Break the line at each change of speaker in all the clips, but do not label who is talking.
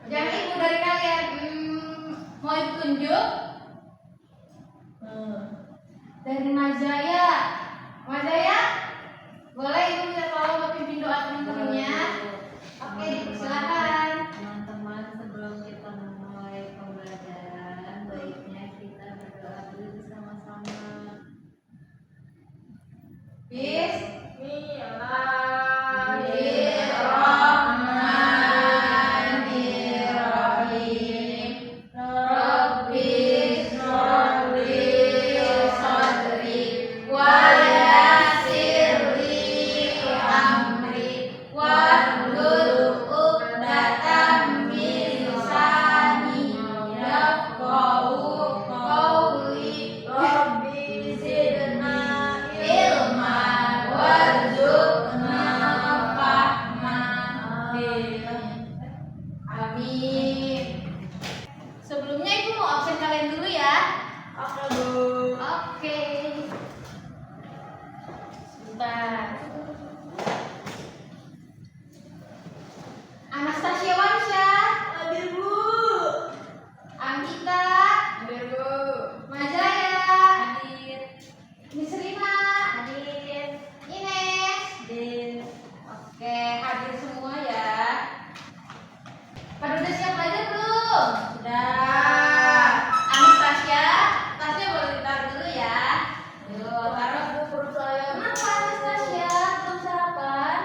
Yang ibu dari kalian mau ibu tunjuk? Dari Majaya. Majaya, boleh ibu minta tolong untuk pimpin doa teman-temannya? Oke, silakan.
Teman-teman, sebelum kita memulai pembelajaran, baiknya kita berdoa dulu bersama-sama.
Bismillahirrahmanirrahim. Rabbi shrahli sadri wa yassir li amri wahlul 'uqdatam min lisani yafqahu qawli. Rabbi zidna ilman warzuqna fahman. Amin. Sebelumnya ibu mau absen kalian dulu ya.
Oke, Bu.
Oke. Sebentar. Anastasia Wansya.
Hadir, Bu.
Anggita.
Hadir, Bu.
Majaya.
Hadir.
Miss Rina.
Hadir.
Ines.
Hadir.
Oke, hadir semua ya. Pada udah siap belajar belum?
Sudah.
Anastasia, tasnya boleh ditaruh dulu ya. Yuk, taruh.
Bu, perut saya.
Kenapa Anastasia belum sarapan?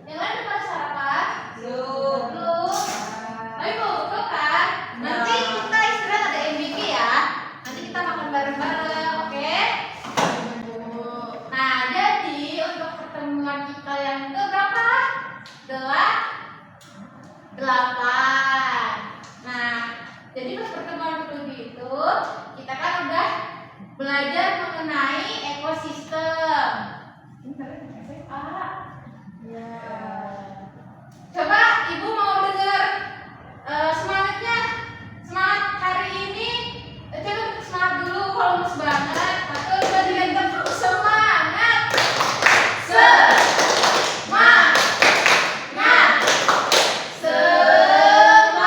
Yang lain udah pada sarapan?
Belum.
Belum. Tapi mau buka kan? Nanti kita istirahat ada MBK ya. Nanti kita makan bareng-bareng, oke? Nah, jadi untuk pertemuan kita yang ke berapa? 8. Nah, jadi pas pertemuan ke-7 itu kita kan udah belajar mengenai ekosistem. Ini kalian SMA.
Ya.
Coba ibu mau dengar semangatnya, semangat hari ini. Coba semangat dulu, kalau mus banget. 1, 2, 3, kita semangat. Semangat. Semangat.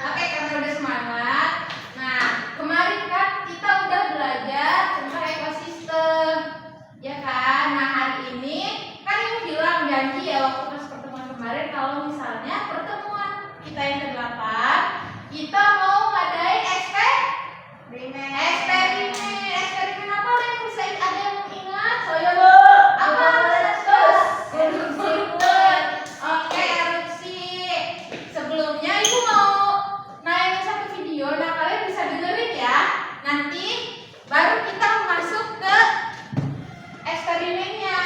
Oke, karena udah semangat. Nah, kemarin kan kita udah belajar tentang ekosistem, ya kan? Nah, hari ini kan ibu bilang janji ya waktu pas pertemuan kemarin kalau misalnya pertemuan kita yang ke-8 kita mau ngadain eksperimen apa yang bisa ada yang ingat? Saya apa? Oke, erupsi. Sebelumnya ibu mau nayangin satu video, nah kalian bisa dengerin ya. Nanti baru kita masuk ke eksperimennya.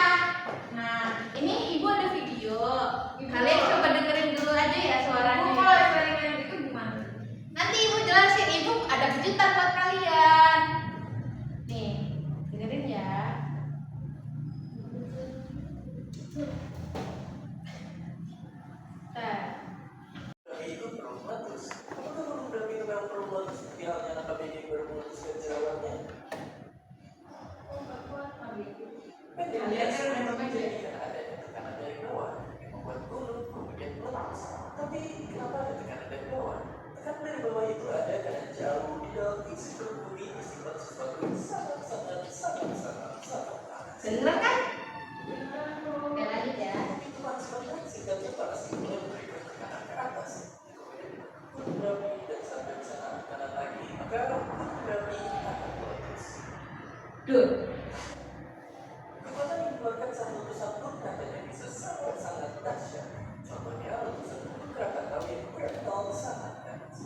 Nah, ini ibu ada video. Kalian coba dengerin dulu aja ya suaranya.
Bu, kalau eksperimen itu gimana?
Nanti ibu jelasin, ibu ada kejutan buat kalian. Nih, dengerin ya. Nah.
Itu perlu bagus. Apakah perlu berarti memang perlu bagus seperti halnya anak KBG baru memutuskan jerawatnya? Pendidikan memang menjadikan adanya tekanan dari bawah yang membuat kulit kemudian meletus. Tapi kenapa ada tekanan dari bawah? Tekanan dari bawah itu ada karena jauh di dalam isi perut bumi bersifat sesuatu yang sangat panas.
Bener kan? Oke, lanjut ya.
Itu maksudnya singkatnya panas itu memberikan tekanan ke atas. Kulit berapi dan sampai ke sana kanan lagi, maka kulit berapi akan meletus.
Duh.
Kekuatan yang dikeluarkan saat letusan pun katanya bisa sangat dahsyat. Contohnya letusan Gunung Krakatau yang berkekuatan sangat ganas.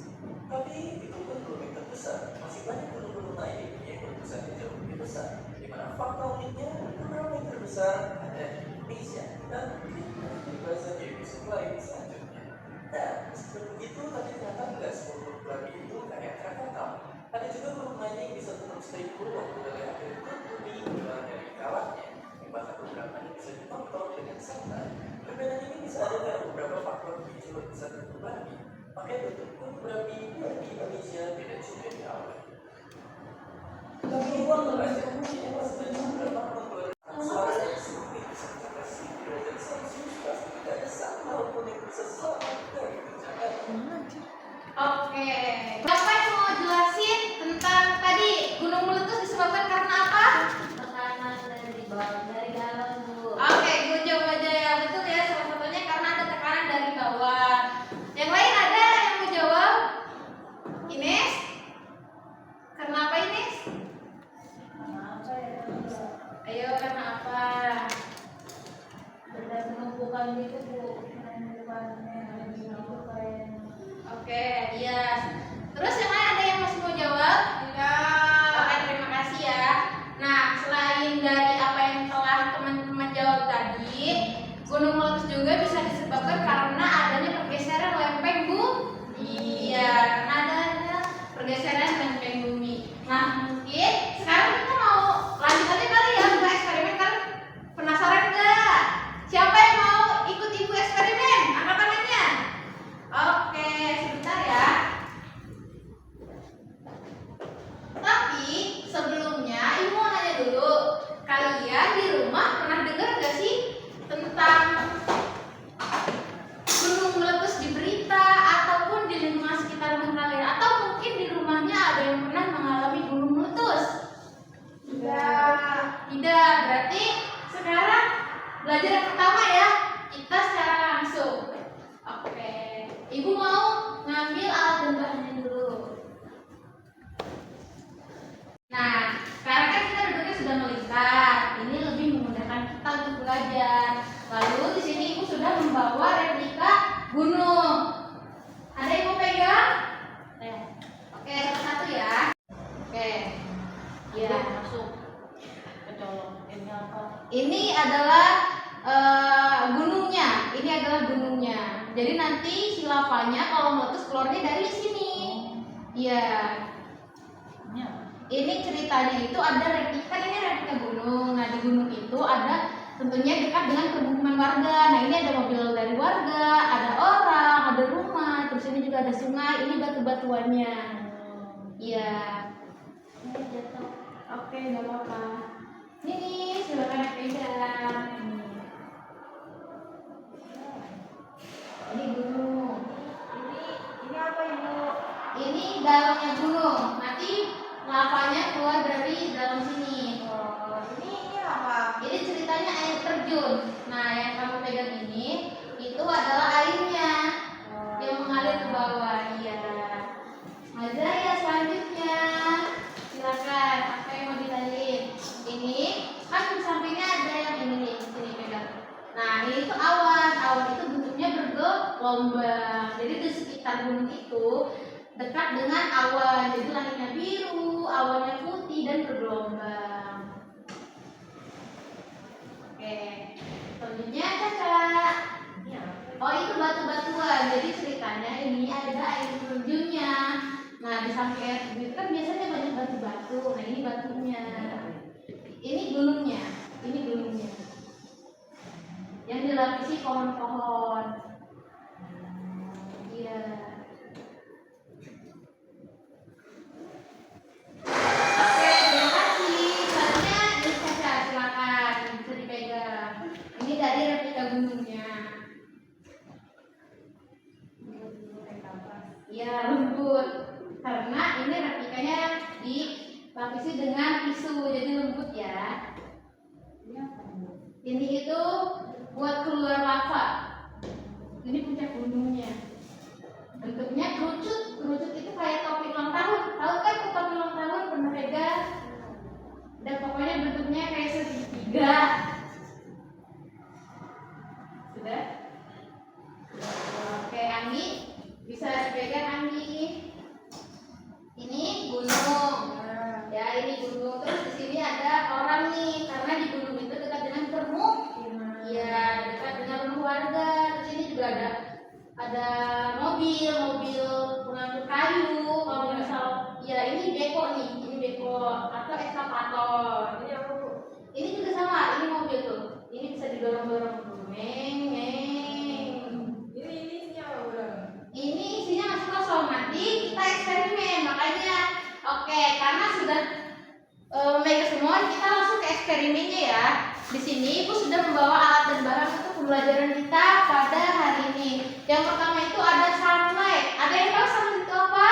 Tapi itu pun belum yang terbesar. Masih banyak gunung-gunung lain di dunia yang letusannya jauh lebih besar. Di mana fakta uniknya beberapa yang terbesar ada di Indonesia dan kita dibahas di episode lain selanjutnya. Nah, meskipun begitu, tapi ternyata nggak semua gunung berapi itu kayak Krakatau. Ada juga gunung lain yang bisa tetap stay cool waktu dari akhir bumi keluar dari kawahnya. Bahkan beberapa yang bisa dipantau dengan santai. Perbedaan ini bisa ada karena beberapa faktor pemicu letusan gunung berapi. Makanya bentuk gunung berapi di Indonesia beda juga di awal. Tapi uang berhasil mungkin pasti beberapa faktor suara yang sulit bisa mencapai 1000 derajat Celcius pasti tidak ada satu walaupun yang
belajar yang pertama ya, kita secara langsung. Oke, ibu mau ngambil alat dan bahannya dulu. Nah, sekarang kan kita duduknya sudah melingkar. Ini lebih memudahkan kita untuk belajar. Lalu di sini ibu sudah membawa replika gunung. Ada ibu pegang? Oke, satu-satu ya. Oke. Ya, masuk.
Kecolok. Ini apa?
Ini adalah gunungnya. Ini adalah gunungnya. Jadi nanti si lavanya kalau meletus keluarnya dari sini. Iya.
Ini apa?
Ini ceritanya itu ada replika, ini replika gunung. Nah, di gunung itu ada tentunya dekat dengan permukiman warga. Nah, ini ada mobil dari warga, ada orang, ada rumah, terus ini juga ada sungai, ini batu-batuannya. Iya. Ini jatuh. Oke, nggak apa-apa. Ini silakan pegang. Ini gunung.
Ini apa Ibu?
Ini dalamnya gunung. Nanti lavanya keluar dari dalam sini.
Oh, ini apa?
Ini ceritanya air terjun. Nah, yang kamu pegang ini itu adalah airnya yang mengalir ke bawah. Iya. Ada ya selanjutnya. Silakan. Apa yang mau ditanyain? Ini kan di sampingnya ada yang ini nih, sini pegang. Nah, ini tuh awan. Awan itu bentuknya bergelombang. Jadi di sekitar gunung itu dekat dengan awan. Jadi langitnya biru, awannya putih dan bergelombang. Oke, selanjutnya Caca. Oh, itu batu-batuan. Jadi ceritanya ini ada air terjunnya. Nah, di samping air terjun itu kan biasanya banyak batu-batu. Nah, ini batunya. Ini gunungnya. Ini gunungnya. Yang dilapisi pohon-pohon. Iya. Oke, terima kasih. Selanjutnya ini Caca, silakan bisa dipegang. Ini dari replika gunungnya. Ya, lembut. Karena ini replikanya dilapisi dengan tisu, jadi lembut ya. Ini itu buat keluar lava. Ini puncak gunungnya. Bentuknya kerucut. Kerucut itu kayak topi ulang tahun. Tahu kan topi ulang tahun pernah pegang? Dan pokoknya bentuknya kayak segitiga. Sudah? Oke, Anggi bisa dipegang Anggi. Ini gunung. Ya, ini gunung. Terus di sini ada orang nih, karena di gunung itu dekat dengan permukiman. Iya, dekat dengan rumah warga. Terus ini juga ada mobil pengangkut kayu. Kalau misal, ya ini beko nih, ini beko atau ekskavator.
Ini apa Bu?
Ini juga sama, ini mobil tuh. Ini bisa didorong-dorong tuh. Meng.
Ini isinya apa Bu?
Ini isinya masih kosong. Nanti kita eksperimen. Makanya, oke, karena sudah mega semua, kita langsung ke eksperimennya ya. Di sini Ibu sudah membawa alat dan barang untuk pembelajaran kita pada hari ini. Yang pertama itu ada sunlight. Ada yang tahu sunlight itu apa?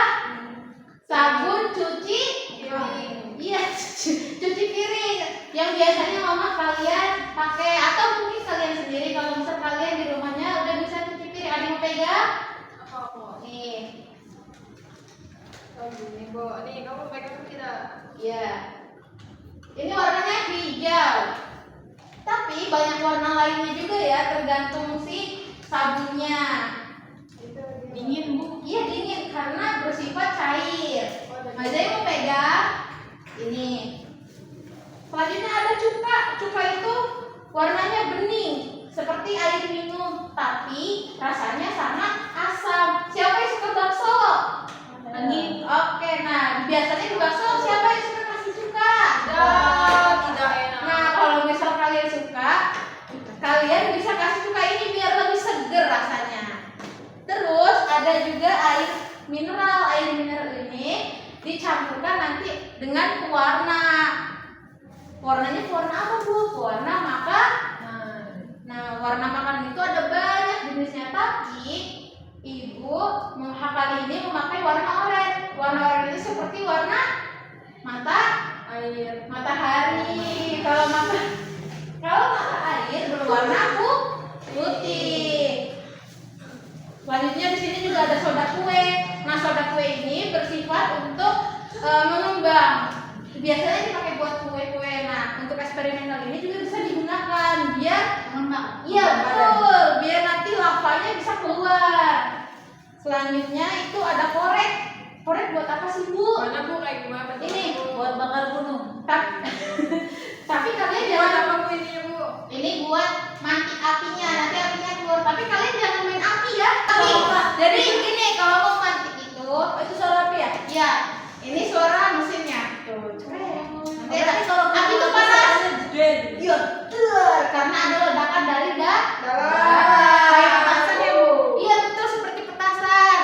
Sabun cuci piring. Iya, cuci piring. Yang biasanya mama kalian pakai atau mungkin kalian sendiri kalau misal kalian di rumahnya udah bisa cuci piring. Ada yang mau pegang?
Apa?
Nih.
Oh gini Bu. Nih kamu pegang tidak?
Iya. Ini warnanya hijau. Tapi banyak warna lainnya juga ya, tergantung si sabunnya.
Itu
Dingin Bu? Iya dingin karena bersifat cair. Mas Zai mau pegang? Ini. Selanjutnya ada cuka. Cuka itu warnanya bening, seperti air minum, tapi rasanya sangat asam. Siapa yang suka bakso? Angin. Oke, nah biasanya di bakso siapa yang suka kasih cuka?
tidak enak.
Nah, kalau misal kalian suka, kalian bisa kasih cuka ini biar lebih seger rasanya. Terus ada juga air mineral. Air mineral ini dicampurkan nanti dengan pewarna. Warnanya pewarna apa Bu? Pewarna makan. Nah, warna makanan itu ada banyak jenisnya, tapi Ibu kali ini memakai warna oranye. Warna oranye itu seperti warna matahari. Kalau Kalau mata air berwarna putih. Selanjutnya di sini juga ada soda kue. Nah, soda kue ini bersifat untuk mengembang. Biasanya dipakai buat kue-kue. Nah, untuk eksperimental ini juga bisa digunakan biar mengembang. Iya, betul. Biar nanti lavanya bisa keluar. Selanjutnya itu ada korek. Korek buat apa sih, Bu?
Mana Bu kayak gimana?
Ini
Buat bakar gunung.
Tapi kalian
Buat
jangan,
apa Bu ini Bu?
ini buat mati apinya, nanti apinya keluar. Tapi kalian jangan main api ya. Jadi gini, kalau mau mati itu suara api ya? Iya. Ini suara mesinnya. Tuh, keren. Nanti
Berarti kalau
api itu panas.
Iya.
Karena ada ledakan dari
Dalam.
kayak petasan ya, Bu. Iya, betul seperti petasan.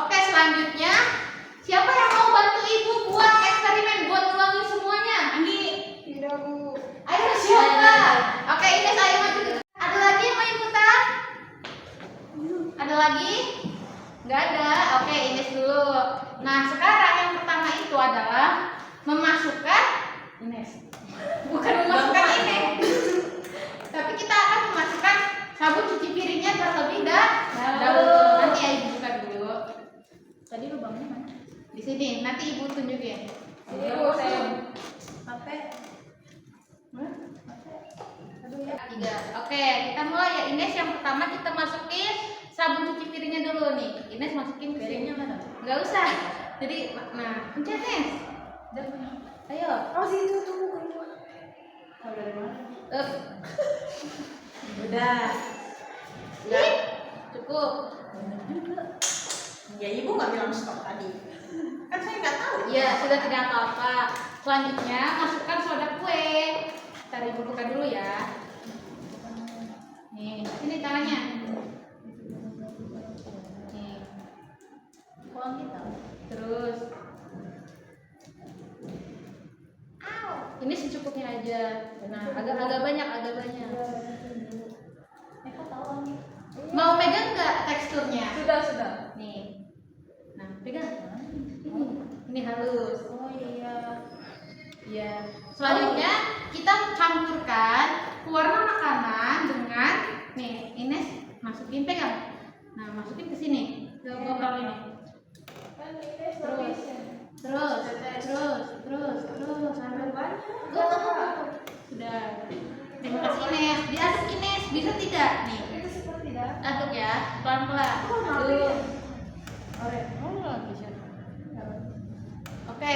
Oke, selanjutnya siapa yang mau bantu Ibu buat eksperimen buat nuangin semuanya? Andi.
Tidak Bu.
Ayo siapa? Oke, ini saya maju. Ada lagi yang mau ikutan? Ada lagi? Nggak ada. Oke, ini dulu. Nah, sekarang yang pertama itu adalah memasukkan Ines. Bukan memasukkan ini. Tapi kita akan memasukkan sabun cuci piringnya terlebih dahulu. Nanti ya Ibu buka dulu. Tadi lubangnya mana? Di sini. Nanti Ibu tunjukin.
Ini Bu saya.
Tiga. Oke, kita mulai ya Ines. Yang pertama kita masukin sabun cuci piringnya dulu nih. Ines masukin piringnya mana? Nggak usah. Jadi, nah, pencet Ines. Ayo.
Oh situ tuh Bu.
Udah.
Ih, cukup.
Ya ibu nggak bilang stop tadi. Kan saya nggak tahu.
Ya, sudah tidak apa-apa. Selanjutnya masukkan soda kue. Tarik Ibu buka dulu ya. Nih, ini tangannya. Nih.
Uang kita.
Terus. Ini secukupnya aja. Nah, agak banyak. Mau pegang nggak teksturnya?
Sudah.
Nih. Nah, pegang. Ini halus.
Oh iya.
Ya. Selanjutnya kita campurkan warna makanan dengan nih, Ines masukin pegang. Nah, masukin ke sini. Ke botol ini.
Kan ini
Terus sampai
banyak.
sudah. Terima kasih Ines. Diaduk Ines, bisa tidak? Nih,
Itu seperti dah.
aduk ya, pelan-pelan. Aduk. Oke,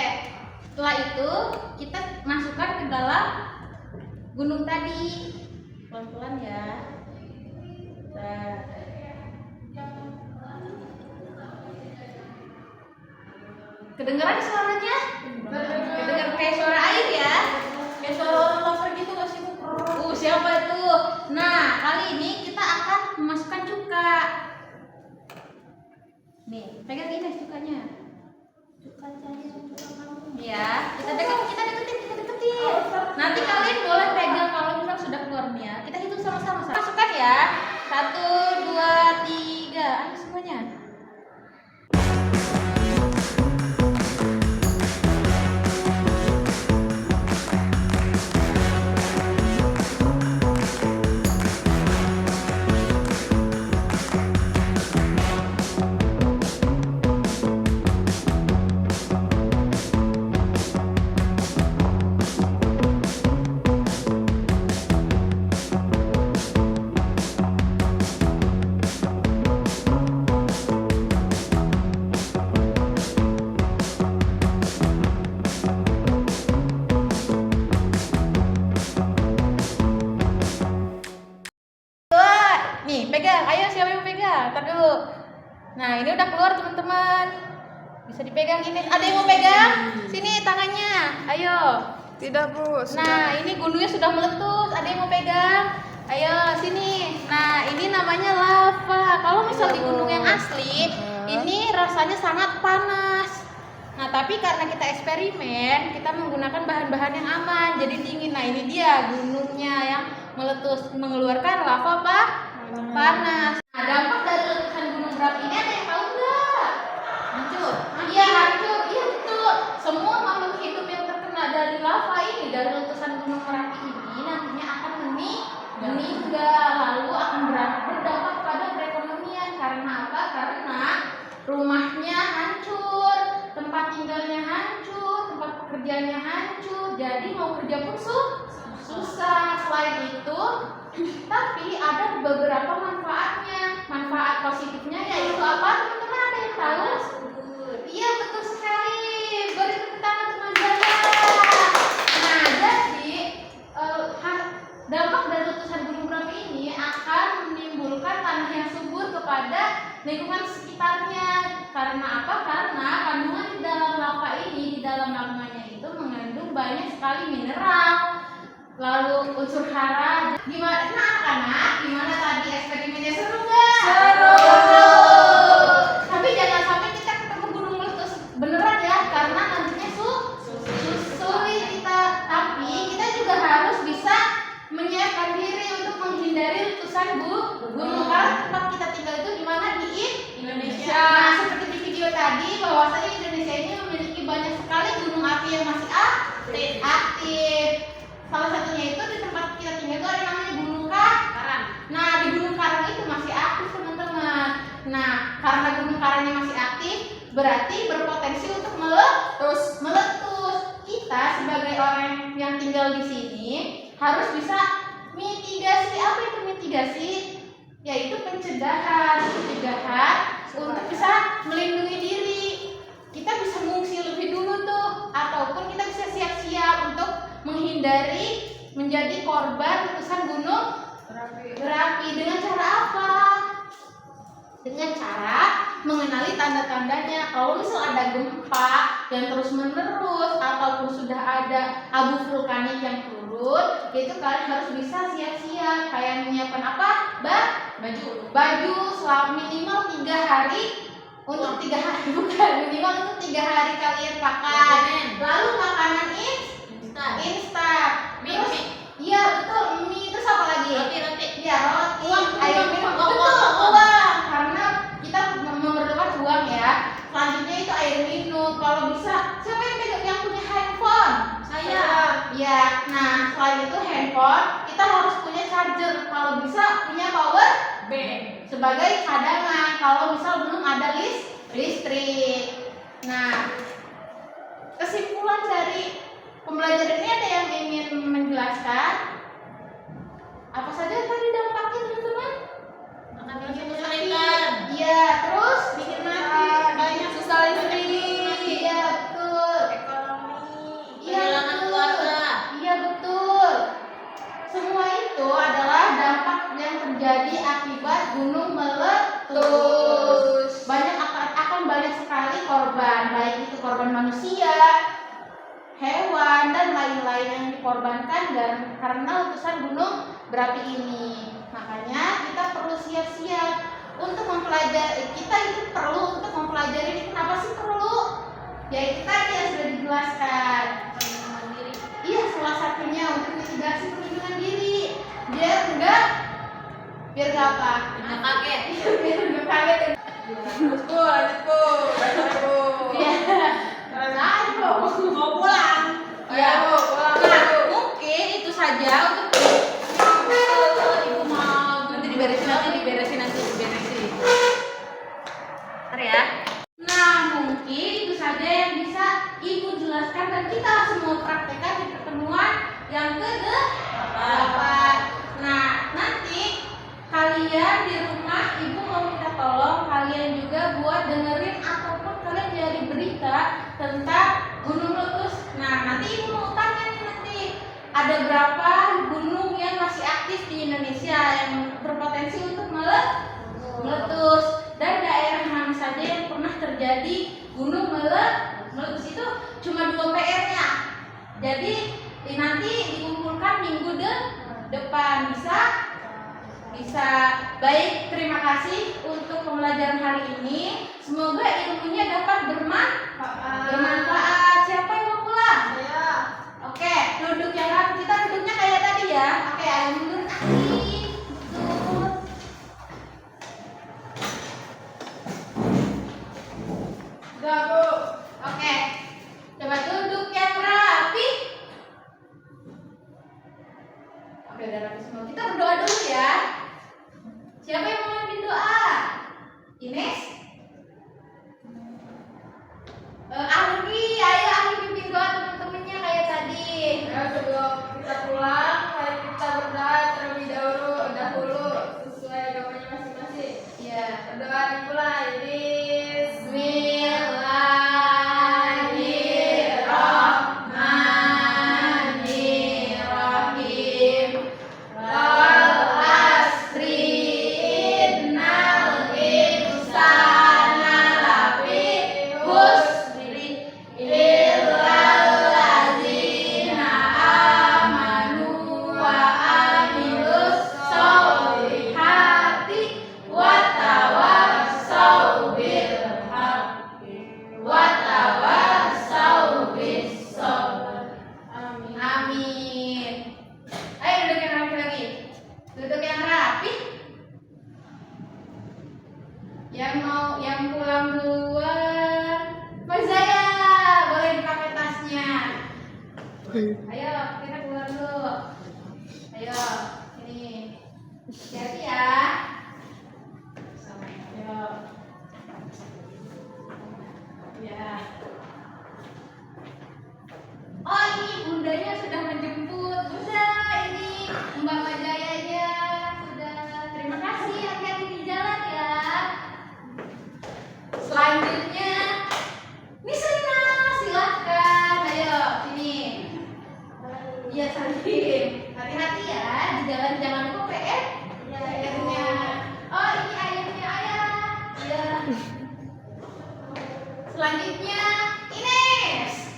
setelah itu kita masukkan ke dalam gunung tadi, pelan-pelan ya. Nah. Kedengeran suaranya? Kedengeran kayak suara air ya?
Kayak suara orang lover gitu nggak sih bu?
Siapa itu? Nah, kali ini kita akan memasukkan cuka. Nih, pegang ini cukanya. Ya, kita deketin. Nanti kalian boleh pegang kalau misal sudah keluar nih ya. Kita hitung sama-sama. Masukkan ya. 1, 2, 3. Ayo semuanya. Nih, pegang. Ayo siapa yang pegang? Ntar dulu. Nah, ini udah keluar teman-teman. Bisa dipegang ini. Ada yang mau pegang? Sini tangannya. Ayo.
Tidak Bu.
Nah, ini gunungnya sudah meletus. Ada yang mau pegang? Ayo sini. Nah, ini namanya lava. Kalau misal di gunung yang asli, ini rasanya sangat panas. Nah, tapi karena kita eksperimen, kita menggunakan bahan-bahan yang aman, jadi dingin. Nah, ini dia gunungnya yang meletus, mengeluarkan lava panas. Nah, dampak dari letusan gunung berapi ini ada yang tahu nggak? Hancur. Iya, hancur. Iya betul. Semua makhluk hidup yang terkena dari lava ini, dari letusan gunung Merapi ini nantinya akan kerjanya hancur, jadi mau kerja pun susah. Selain itu, tapi ada beberapa manfaatnya. Manfaat positifnya yaitu apa? Teman-teman ada yang tahu? Iya, betul sekali. Beri tepuk tangan teman Zaya. Nah, jadi dampak dari letusan gunung berapi ini akan menimbulkan tanah yang subur kepada lingkungan sekitarnya. Karena apa? Karena kandungan di dalam lava ini, di dalam magmanya itu mengandung banyak sekali mineral, lalu unsur hara. Gimana anak-anak? Gimana tadi eksperimennya, seru nggak? Seru. Tapi jangan sampai kita ketemu gunung meletus beneran ya, karena nantinya sulit kita. Tapi kita juga harus bisa menyiapkan diri untuk menghindari letusan gunung. Karena tempat kita tinggal itu di mana? Di Indonesia. Nah, seperti di video tadi, bahwasanya Indonesia ini memiliki banyak sekali gunung api yang masih aktif. Salah satunya itu di tempat kita tinggal itu ada namanya Gunung Karang. Nah, di Gunung Karang itu masih aktif, teman-teman. Nah, karena Gunung Karangnya masih aktif, berarti berpotensi untuk meletus. Kita sebagai orang yang tinggal di sini harus bisa mitigasi. Apa itu mitigasi? Yaitu pencegahan untuk bisa melindungi diri. Kita bisa mengungsi lebih dulu tuh, ataupun kita bisa siap-siap untuk menghindari menjadi korban letusan gunung berapi. Dengan cara apa? Dengan cara mengenali tanda-tandanya. Kalau misal ada gempa yang terus menerus ataupun sudah ada abu vulkanik yang turun, itu kalian harus bisa siap-siap. Kayak menyiapkan apa? Baju selama minimal 3 hari. Untuk 3 hari, bukan, minimal untuk 3 hari kalian pakai. Lalu makanan instan. Terus, iya betul, mie. Terus apa lagi? Roti. Iya, roti. Air minum. Betul, uang. Karena kita memerlukan uang ya. Selanjutnya itu air minum. Kalau bisa, siapa yang punya handphone? Saya. Iya. Nah, selain itu handphone, kita harus punya charger. Kalau bisa punya power bank sebagai cadangan kalau misal belum ada listrik. Nah, kesimpulan dari pembelajaran ini ada yang ingin menjelaskan? Apa saja tadi dampaknya, teman-teman? Akan kesulitan. Iya, terus bikin mati. Banyak susah listrik. Iya, betul. Ekonomi. Iya, keluarga. Iya, betul. Semua itu adalah dampak yang terjadi akibat gunung meletus. Akan banyak sekali korban, baik itu korban manusia, hewan, dan lain-lain yang dikorbankan dan karena letusan gunung berapi ini. Makanya kita perlu siap-siap untuk mempelajari. Kita itu perlu untuk mempelajari ini. Kenapa sih perlu? Yaitu tadi yang sudah dijelaskan. Iya, salah satunya untuk mitigasi perlindungan diri. Biar enggak apa? Enggak kaget. Biar enggak kaget. Lanjut bu. Iya. Mau pulang. Ya, pulang. Nah, mungkin itu saja untuk ibu mau nanti diberesin. Ntar ya. Nah, mungkin itu saja yang bisa ibu jelaskan dan kita semua praktekkan di pertemuan yang ke-8. Nah, nanti kalian di rumah ibu mau minta tolong kalian juga buat dengerin ataupun kalian nyari berita tentang gunung meletus. Nah, nanti ibu mau tanya nih, nanti ada berapa gunung yang masih aktif di Indonesia yang berpotensi untuk meletus, dan daerah mana saja yang pernah terjadi gunung meletus. Itu cuma 2 PR-nya. Jadi nanti dikumpulkan minggu depan. Bisa. Baik, terima kasih untuk pembelajaran hari ini. Semoga ilmunya dapat bermanfaat. Siapa yang mau pulang? Saya. Oke, duduk yang rapi. Kita duduknya kayak tadi ya. Oke, ayo mundur kaki. Betul. Enggak, Bu. Oke. Coba duduk yang rapi. Oke, udah rapi semua. Kita berdoa dulu ya. Siapa yang mau memimpin doa? Ines? Ardi. Berdoa dimulai. Bismillahirrahmanirrahim. Wal asri innal insana lafi khusri illal ladzina amanu wa amilus solihati wa tawassaw bil haqqi wa tawassaw bis sabr. Amin. Ayo duduk yang rapi lagi. Duduk yang rapi. Yang pulang duluan. Mas Zaya, boleh dipakai tasnya. Ayo, kita keluar dulu. Ayo, ini. Hati-hati ya. Ayo. Ya. Oh, ini bundanya sudah menjemput. Bunda, ini Mbak Majayanya sudah. Terima kasih, hati-hati di jalan ya. Selanjutnya, Nisrina, silahkan. Ayo, sini. Iya, Salim. Hati-hati ya, di jalan jangan lupa ya. Ayamnya. Oh, ini ayamnya ayah. Iya. Selanjutnya, Ines.